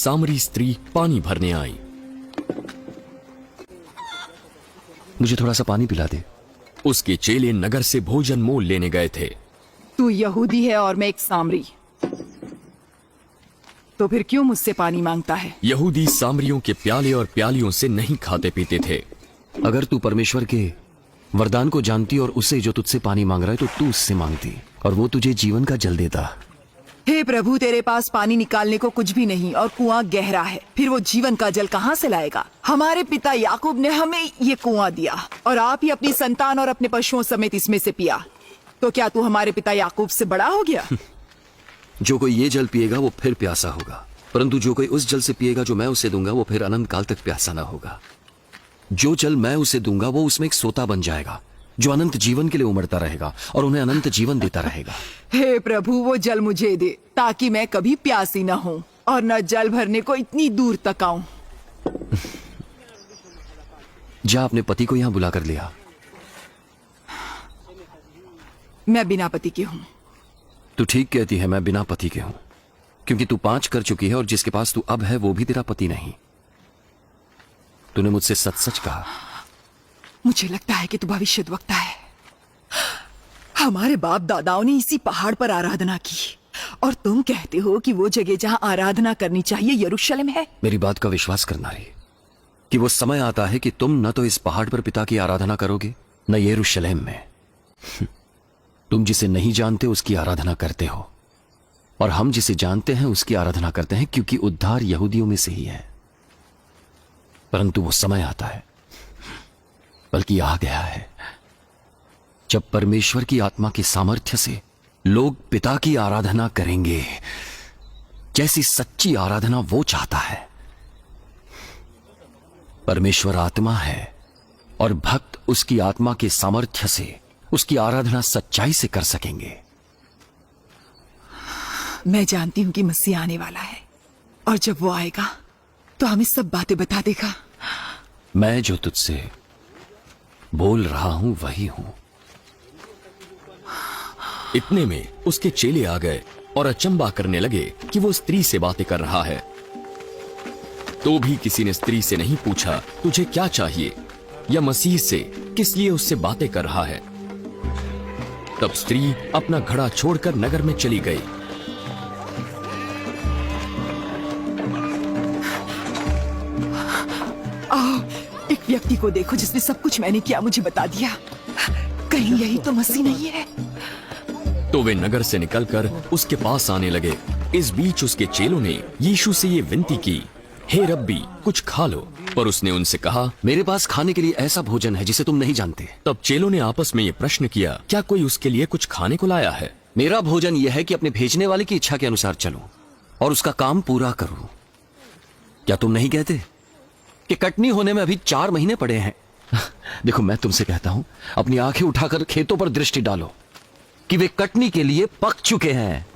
सामरी स्त्री पानी भरने आई। मुझे थोड़ा सा पानी पिला दे। उसके चेले नगर से भोजन मोल लेने गए थे। तू यहूदी है और मैं एक सामरी, तो फिर क्यों मुझसे पानी मांगता है? यहूदी सामरियों के प्याले और प्यालियों से नहीं खाते पीते थे। अगर तू परमेश्वर के वरदान को जानती और उसे जो तुझसे पानी मांग रहा है तो तू उससे मांगती और वो तुझे जीवन का जल देता। हे प्रभु, तेरे पास पानी निकालने को कुछ भी नहीं और कुआं गहरा है, फिर वो जीवन का जल कहाँ से लाएगा? हमारे पिता याकूब ने हमें ये कुआं दिया और आप ही अपनी संतान और अपने पशुओं समेत इसमें से पिया। तो क्या तू हमारे पिता याकूब से बड़ा हो गया? जो कोई ये जल पिएगा वो फिर प्यासा होगा, परंतु जो कोई उस जल से पिएगा जो मैं उसे दूंगा वो फिर अनंत काल तक प्यासा ना होगा। जो जल मैं उसे दूंगा वो उसमें एक सोता बन जाएगा जो अनंत जीवन के लिए उमड़ता रहेगा और उन्हें अनंत जीवन देता रहेगा। हे प्रभु, वो जल मुझे दे ताकि मैं कभी प्यासी न हूँ और न जल भरने को इतनी दूर तक आऊं। जा अपने पति को यहां बुला कर लिया। मैं बिना पति की हूँ। तू ठीक कहती है, मैं बिना पति के हूं, क्योंकि तू 5 कर चुकी है और जिसके पास तू अब है वो भी तेरा पति नहीं। तूने मुझसे सच सच कहा। मुझे लगता है कि तू भविष्यद्वक्ता है। हमारे बाप दादाओं ने इसी पहाड़ पर आराधना की और तुम कहते हो कि वो जगह जहां आराधना करनी चाहिए यरूशलेम है। मेरी बात का विश्वास करना रे कि वो समय आता है कि तुम न तो इस पहाड़ पर पिता की आराधना करोगे न यरूशलेम में। तुम जिसे नहीं जानते उसकी आराधना करते हो और हम जिसे जानते हैं उसकी आराधना करते हैं, क्योंकि उद्धार यहूदियों में से ही है। परंतु वो समय आता है, बल्कि आ गया है, जब परमेश्वर की आत्मा के सामर्थ्य से लोग पिता की आराधना करेंगे जैसी सच्ची आराधना वो चाहता है। परमेश्वर आत्मा है और भक्त उसकी आत्मा के सामर्थ्य से उसकी आराधना सच्चाई से कर सकेंगे। मैं जानती हूं कि मसीह आने वाला है और जब वो आएगा तो हमें सब बातें बता देगा। मैं जो तुझसे बोल रहा हूं वही हूं। इतने में उसके चेले आ गए और अचंबा करने लगे कि वो स्त्री से बातें कर रहा है। तो भी किसी ने स्त्री से नहीं पूछा तुझे क्या चाहिए या मसीह से किस लिए उससे बातें कर रहा है। तब स्त्री अपना घड़ा छोड़कर नगर में चली गई। एक व्यक्ति को देखो जिसने सब कुछ मैंने किया मुझे बता दिया। कहीं यही तो मसीह नहीं है? तो वे नगर से निकलकर उसके पास आने लगे। इस बीच उसके चेलों ने यीशु से ये विनती की, हे रब्बी, कुछ खा लो। पर उसने उनसे कहा, मेरे पास खाने के लिए ऐसा भोजन है जिसे तुम नहीं जानते। तब चेलों ने आपस में ये प्रश्न किया, क्या कोई उसके लिए कुछ खाने को लाया है? मेरा भोजन यह है कि अपने भेजने वाले की इच्छा के अनुसार चलूं और उसका काम पूरा करूं। क्या तुम नहीं कहते कि कटनी होने में अभी 4 महीने पड़े हैं? देखो, मैं तुमसे कहता हूं, अपनी आंखें उठाकर खेतों पर दृष्टि डालो कि वे कटनी के लिए पक चुके हैं।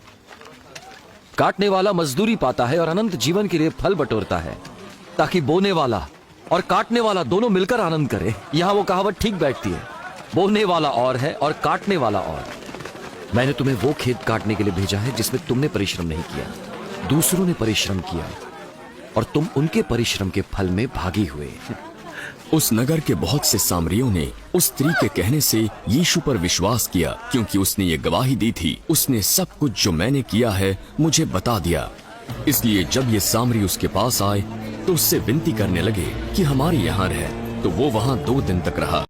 काटने वाला मजदूरी पाता है और अनंत जीवन के लिए फल बटोरता है, ताकि बोने वाला और काटने वाला दोनों मिलकर आनंद करे। यहां वो कहावत ठीक बैठती है, बोने वाला और है और काटने वाला और। मैंने तुम्हें वो खेत काटने के लिए भेजा है जिसमें तुमने परिश्रम नहीं किया, दूसरों ने परिश्रम किया और तुम उनके परिश्रम के फल में भागी हुए। उस नगर के बहुत से सामरियों ने उस स्त्री के कहने से यीशु पर विश्वास किया, क्योंकि उसने ये गवाही दी थी, उसने सब कुछ जो मैंने किया है मुझे बता दिया। इसलिए जब ये सामरी उसके पास आए तो उससे विनती करने लगे कि हमारे यहाँ रह। तो वो वहाँ 2 दिन तक रहा।